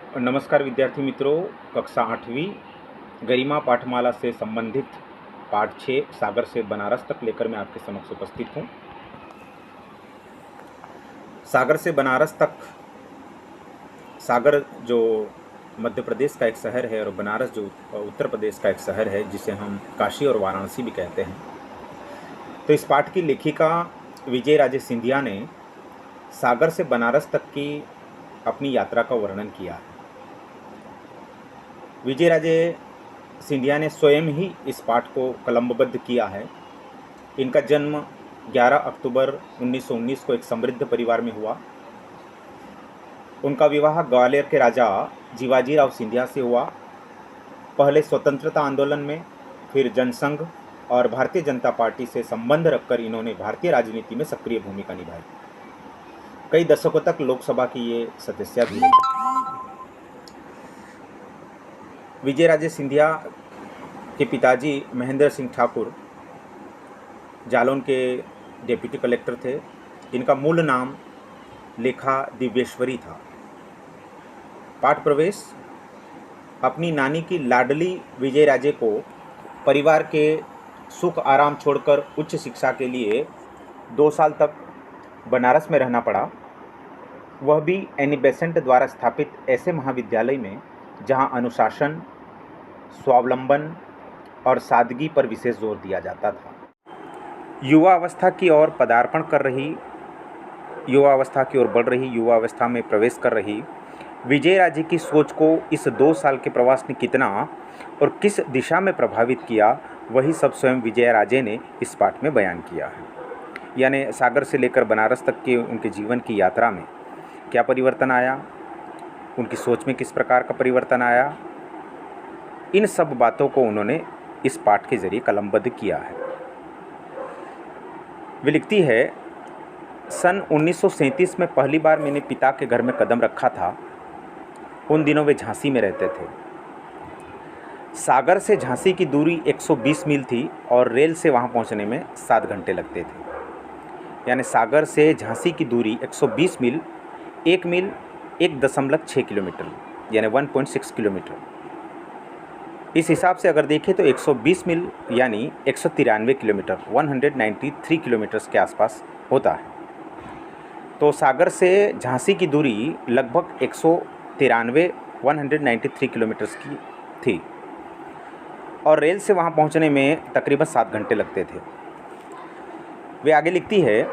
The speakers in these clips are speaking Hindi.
नमस्कार विद्यार्थी मित्रों, कक्षा 8वीं गरिमा पाठमाला से संबंधित पाठ 6 सागर से बनारस तक लेकर मैं आपके समक्ष उपस्थित हूँ। सागर से बनारस तक, सागर जो मध्य प्रदेश का एक शहर है और बनारस जो उत्तर प्रदेश का एक शहर है जिसे हम काशी और वाराणसी भी कहते हैं। तो इस पाठ की लेखिका विजय राजे सिंधिया ने सागर से बनारस तक की अपनी यात्रा का वर्णन किया है। विजय राजे सिंधिया ने स्वयं ही इस पाठ को कलमबद्ध किया है। इनका जन्म 11 अक्टूबर 1919 को एक समृद्ध परिवार में हुआ। उनका विवाह ग्वालियर के राजा जीवाजीराव सिंधिया से हुआ। पहले स्वतंत्रता आंदोलन में, फिर जनसंघ और भारतीय जनता पार्टी से संबंध रखकर इन्होंने भारतीय राजनीति में सक्रिय भूमिका निभाई। कई दशकों तक लोकसभा की ये सदस्य भी रही। विजय राजे सिंधिया के पिताजी महेंद्र सिंह ठाकुर जालौन के डिप्टी कलेक्टर थे। इनका मूल नाम लेखा दिव्येश्वरी था। पाठ प्रवेश। अपनी नानी की लाडली विजय राजे को परिवार के सुख आराम छोड़कर उच्च शिक्षा के लिए 2 साल तक बनारस में रहना पड़ा, वह भी एनी बेसेंट द्वारा स्थापित ऐसे महाविद्यालय में जहां अनुशासन, स्वावलंबन और सादगी पर विशेष जोर दिया जाता था। युवा अवस्था की ओर पदार्पण कर रही, युवा अवस्था की ओर बढ़ रही, युवा अवस्था में प्रवेश कर रही विजय राजे की सोच को इस 2 साल के प्रवास ने कितना और किस दिशा में प्रभावित किया, वही सब स्वयं विजय राजे ने इस पाठ में बयान किया है। यानी सागर से लेकर बनारस तक के उनके जीवन की यात्रा में क्या परिवर्तन आया, उनकी सोच में किस प्रकार का परिवर्तन आया, इन सब बातों को उन्होंने इस पाठ के जरिए कलमबद्ध किया है। वे लिखती है, सन 1937 में पहली बार मैंने पिता के घर में कदम रखा था। उन दिनों वे झांसी में रहते थे। सागर से झांसी की दूरी 120 मील थी और रेल से वहां पहुंचने में 7 घंटे लगते थे। यानी सागर से झांसी की दूरी 120 मील, 1 मील 1.6 किलोमीटर, यानी 1.6 किलोमीटर। इस हिसाब से अगर देखें तो 120 मील यानी 193 किलोमीटर, 193 किलोमीटर्स के आसपास होता है। तो सागर से झांसी की दूरी लगभग 193 किलोमीटर्स की थी और रेल से वहां पहुंचने में तकरीबन 7 घंटे लगते थे। वे आगे लिखती है,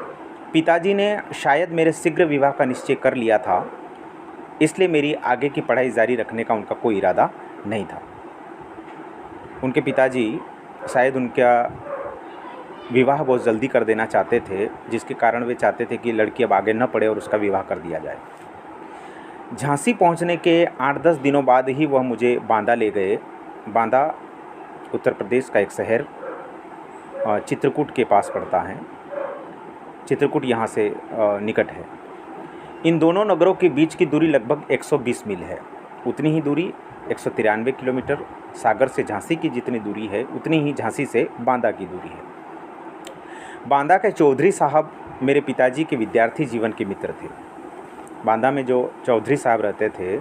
पिताजी ने शायद मेरे शीघ्र विवाह का निश्चय कर लिया था, इसलिए मेरी आगे की पढ़ाई जारी रखने का उनका कोई इरादा नहीं था। उनके पिताजी शायद उनका विवाह बहुत जल्दी कर देना चाहते थे, जिसके कारण वे चाहते थे कि लड़की अब आगे न पढ़े और उसका विवाह कर दिया जाए। झांसी पहुंचने के 8-10 दिनों बाद ही वह मुझे बांदा ले गए। बांदा उत्तर प्रदेश का एक शहर चित्रकूट के पास पड़ता है। चित्रकूट यहाँ से निकट है। इन दोनों नगरों के बीच की दूरी लगभग 120 मील है। उतनी ही दूरी 193 किलोमीटर सागर से झांसी की जितनी दूरी है, उतनी ही झांसी से बांदा की दूरी है। बांदा के चौधरी साहब मेरे पिताजी के विद्यार्थी जीवन के मित्र थे। बांदा में जो चौधरी साहब रहते थे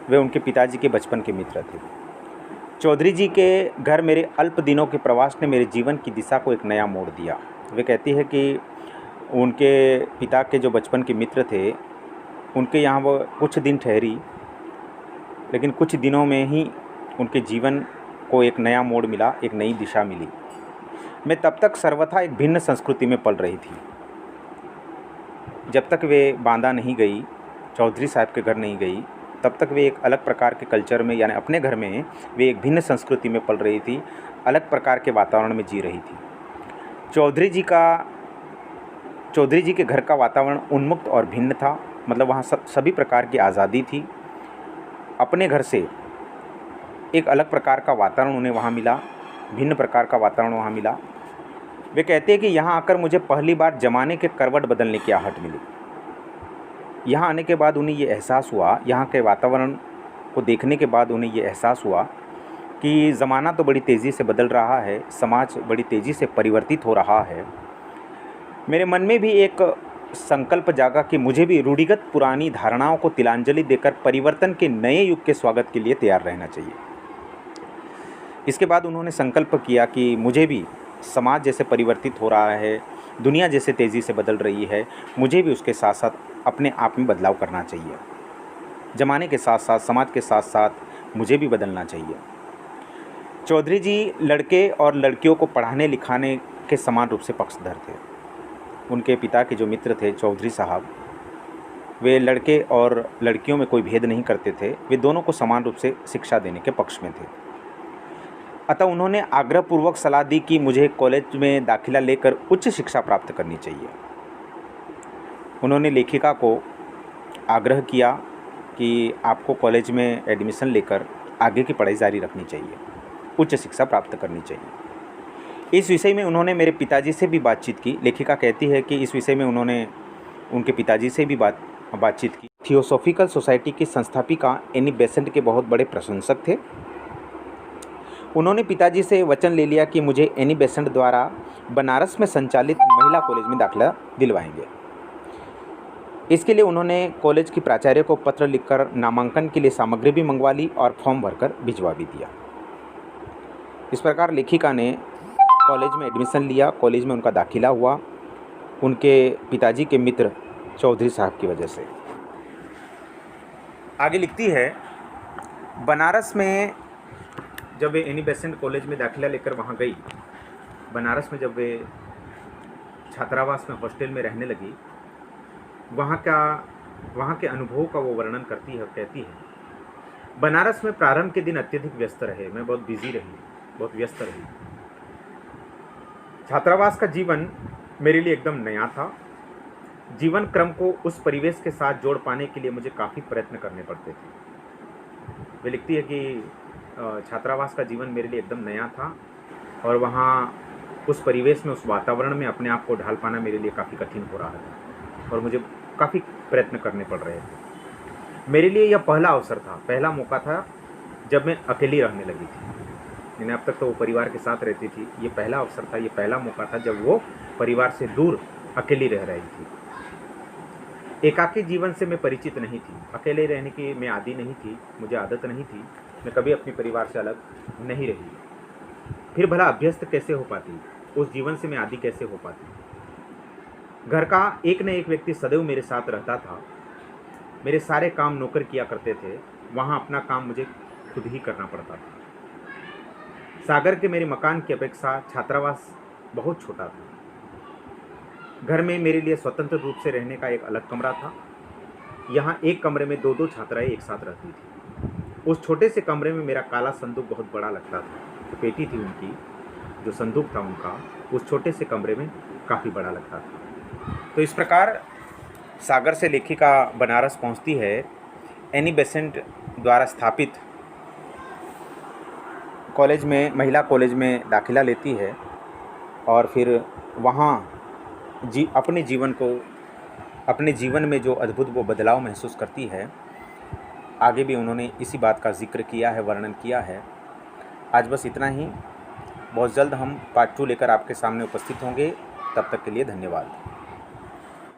वे उनके पिताजी के बचपन के मित्र थे। चौधरी जी के घर मेरे अल्प दिनों के प्रवास ने मेरे जीवन की दिशा को एक नया मोड़ दिया। वे कहती है कि उनके पिता के जो बचपन के मित्र थे, उनके यहाँ वो कुछ दिन ठहरी, लेकिन कुछ दिनों में ही उनके जीवन को एक नया मोड़ मिला, एक नई दिशा मिली। मैं तब तक सर्वथा एक भिन्न संस्कृति में पल रही थी। जब तक वे बांदा नहीं गई, चौधरी साहब के घर नहीं गई, तब तक वे एक अलग प्रकार के कल्चर में, यानी अपने घर में वे एक भिन्न संस्कृति में पल रही थी, अलग प्रकार के वातावरण में जी रही थी। चौधरी जी के घर का वातावरण उन्मुक्त और भिन्न था। मतलब वहाँ सभी प्रकार की आज़ादी थी। अपने घर से एक अलग प्रकार का वातावरण उन्हें वहाँ मिला, भिन्न प्रकार का वातावरण वहाँ मिला। वे कहते हैं कि यहाँ आकर मुझे पहली बार ज़माने के करवट बदलने की आहट मिली। यहाँ आने के बाद उन्हें ये एहसास हुआ, यहाँ के वातावरण को देखने के बाद उन्हें ये एहसास हुआ कि ज़माना तो बड़ी तेज़ी से बदल रहा है, समाज बड़ी तेज़ी से परिवर्तित हो रहा है। मेरे मन में भी एक संकल्प जागा कि मुझे भी रूढ़िगत पुरानी धारणाओं को तिलांजलि देकर परिवर्तन के नए युग के स्वागत के लिए तैयार रहना चाहिए। इसके बाद उन्होंने संकल्प किया कि मुझे भी समाज जैसे परिवर्तित हो रहा है, दुनिया जैसे तेज़ी से बदल रही है, मुझे भी उसके साथ साथ अपने आप में बदलाव करना चाहिए। ज़माने के साथ साथ, समाज के साथ साथ मुझे भी बदलना चाहिए। चौधरी जी लड़के और लड़कियों को पढ़ाने लिखाने के समान रूप से पक्षधर थे। उनके पिता के जो मित्र थे चौधरी साहब, वे लड़के और लड़कियों में कोई भेद नहीं करते थे, वे दोनों को समान रूप से शिक्षा देने के पक्ष में थे। अतः उन्होंने आग्रहपूर्वक सलाह दी कि मुझे कॉलेज में दाखिला लेकर उच्च शिक्षा प्राप्त करनी चाहिए। उन्होंने लेखिका को आग्रह किया कि आपको कॉलेज में एडमिशन लेकर आगे की पढ़ाई जारी रखनी चाहिए, उच्च शिक्षा प्राप्त करनी चाहिए। इस विषय में उन्होंने मेरे पिताजी से भी बातचीत की। लेखिका कहती है कि इस विषय में उन्होंने उनके पिताजी से भी बातचीत की। थियोसॉफिकल सोसाइटी की संस्थापिका एनी बेसेंट के बहुत बड़े प्रशंसक थे। उन्होंने पिताजी से वचन ले लिया कि मुझे एनी बेसेंट द्वारा बनारस में संचालित महिला कॉलेज में दाखिला दिलवाएंगे। इसके लिए उन्होंने कॉलेज की प्राचार्य को पत्र लिखकर नामांकन के लिए सामग्री भी मंगवा ली और फॉर्म भरकर भिजवा भी दिया। इस प्रकार लेखिका ने कॉलेज में एडमिशन लिया, कॉलेज में उनका दाखिला हुआ, उनके पिताजी के मित्र चौधरी साहब की वजह से। आगे लिखती है, बनारस में जब वे एनी बेसेंट कॉलेज में दाखिला लेकर वहाँ गई, बनारस में जब वे छात्रावास में हॉस्टल में रहने लगी, वहाँ के अनुभवों का वो वर्णन करती है और कहती है, बनारस में प्रारंभ के दिन अत्यधिक व्यस्त रहे, मैं बहुत बिजी रही, बहुत व्यस्त रही। छात्रावास का जीवन मेरे लिए एकदम नया था। जीवन क्रम को उस परिवेश के साथ जोड़ पाने के लिए मुझे काफ़ी प्रयत्न करने पड़ते थे। वे लिखती है कि छात्रावास का जीवन मेरे लिए एकदम नया था और वहाँ उस परिवेश में, उस वातावरण में अपने आप को ढाल पाना मेरे लिए काफ़ी कठिन हो रहा था और मुझे काफ़ी प्रयत्न करने पड़ रहे थे। मेरे लिए यह पहला अवसर था, पहला मौका था जब मैं अकेली रहने लगी थी। मैंने अब तक तो वो परिवार के साथ रहती थी, ये पहला अवसर था, ये पहला मौका था जब वो परिवार से दूर अकेली रह रही थी। एकाकी जीवन से मैं परिचित नहीं थी, अकेले रहने की मैं आदी नहीं थी, मुझे आदत नहीं थी, मैं कभी अपने परिवार से अलग नहीं रही। फिर भला अभ्यस्त कैसे हो पाती, उस जीवन से मैं आदी कैसे हो पाती। घर का एक न एक व्यक्ति सदैव मेरे साथ रहता था, मेरे सारे काम नौकर किया करते थे, वहाँ अपना काम मुझे खुद ही करना पड़ता था। सागर के मेरे मकान की अपेक्षा छात्रावास बहुत छोटा था। घर में मेरे लिए स्वतंत्र रूप से रहने का एक अलग कमरा था। यहाँ एक कमरे में दो दो छात्राएं एक साथ रहती थी। उस छोटे से कमरे में मेरा काला संदूक बहुत बड़ा लगता था। जो पेटी थी उनकी, जो संदूक था उनका, उस छोटे से कमरे में काफ़ी बड़ा लगता था। तो इस प्रकार सागर से लेखिका बनारस पहुँचती है, एनी बेसेंट द्वारा स्थापित कॉलेज में, महिला कॉलेज में दाखिला लेती है और फिर वहाँ अपने जीवन में जो अद्भुत वो बदलाव महसूस करती है। आगे भी उन्होंने इसी बात का जिक्र किया है, वर्णन किया है। आज बस इतना ही। बहुत जल्द हम पार्ट 2 लेकर आपके सामने उपस्थित होंगे। तब तक के लिए धन्यवाद।